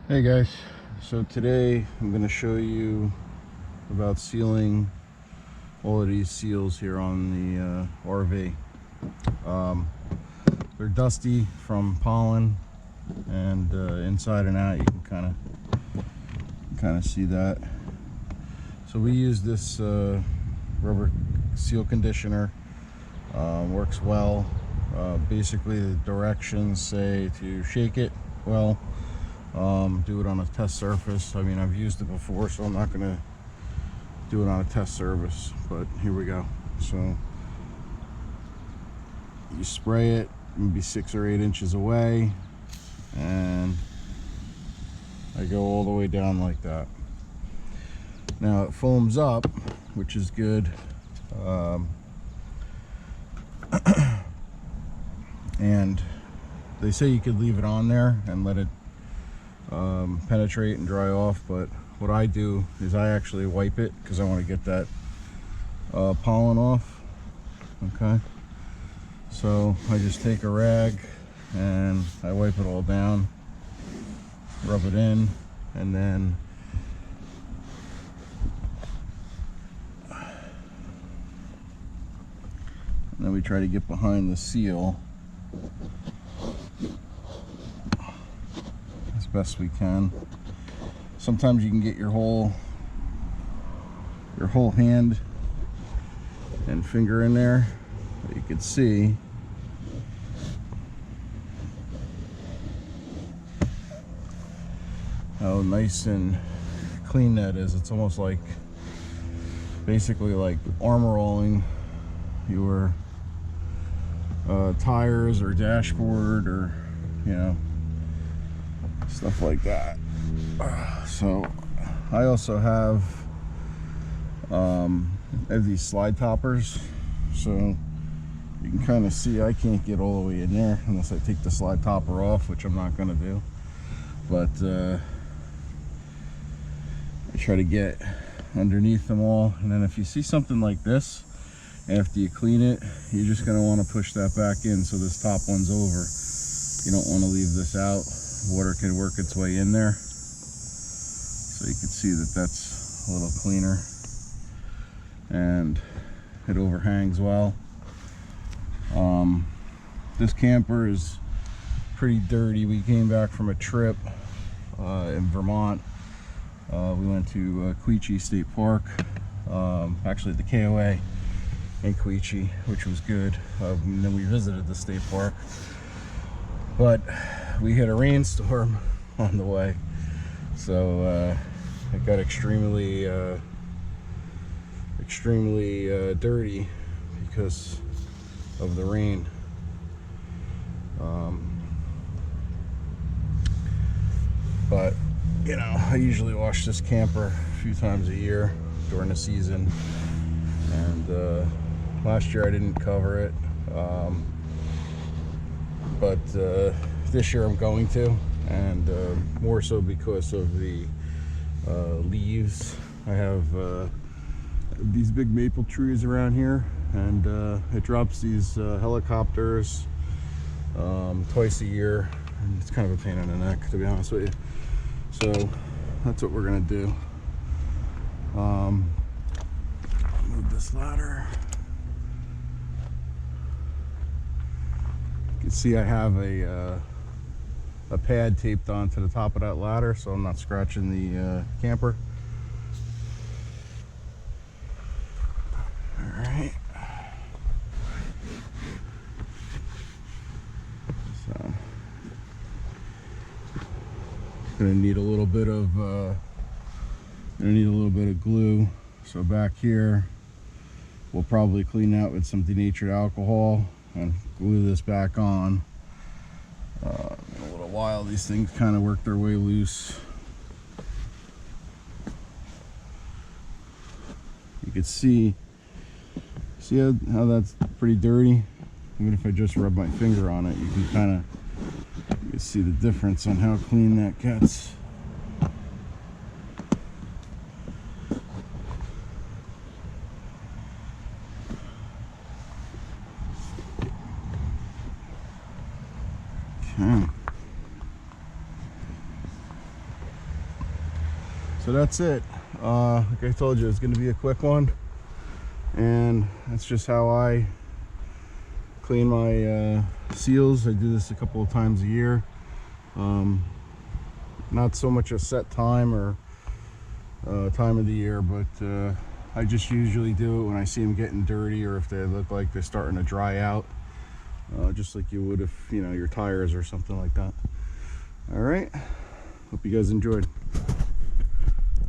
Hey guys, so today I'm going to show you about sealing all of these seals here on the RV. They're dusty from pollen, and inside and out you can kind of see that. So we use this rubber seal conditioner. Works well. Basically the directions say to shake it well. Do it on a test surface. I mean, I've used it before, so I'm not gonna do it on a test surface, but here we go. So you spray it maybe 6 or 8 inches away, and I go all the way down like that. Now it foams up, which is good. And they say you could leave it on there and let it penetrate and dry off, but what I do is I actually wipe it because I want to get that pollen off. Okay, so I just take a rag and I wipe it all down, rub it in, and then we try to get behind the seal as best we can. Sometimes you can get your whole hand and finger in there, but you can see how nice and clean that is. It's almost like, basically like armor rolling your tires or dashboard, or stuff like that. So I also have these slide toppers, so you can kind of see I can't get all the way in there unless I take the slide topper off, which I'm not going to do, but I try to get underneath them all. And then if you see something like this, after you clean it, you're just going to want to push that back in so this top one's over. You don't want to leave this out. Water can work its way in there. So you can see that that's a little cleaner, and it overhangs well. This camper is pretty dirty. We came back from a trip in Vermont. We went to Quechee State Park, actually the KOA in Quechee, which was good. And then we visited the state park, but we hit a rainstorm on the way, so it got extremely dirty because of the rain. But I usually wash this camper a few times a year during the season, and last year I didn't cover it, but this year I'm going to, and more so because of the leaves. I have these big maple trees around here, and it drops these helicopters twice a year, and it's kind of a pain in the neck, to be honest with you. So that's what we're gonna do. Move this ladder. You can see I have a pad taped onto the top of that ladder, so I'm not scratching the camper. All right. So gonna need a little bit of glue. So back here, we'll probably clean that with some denatured alcohol and glue this back on. In a little while, these things kind of work their way loose. You can see how that's pretty dirty. Even if I just rub my finger on it, you can see the difference on how clean that gets. Okay. So that's it. Like I told you, it's going to be a quick one, and that's just how I clean my seals. I do this a couple of times a year. Not so much a set time or time of the year, but I just usually do it when I see them getting dirty, or if they look like they're starting to dry out, just like you would if, you know, your tires or something like that. All right, hope you guys enjoyed.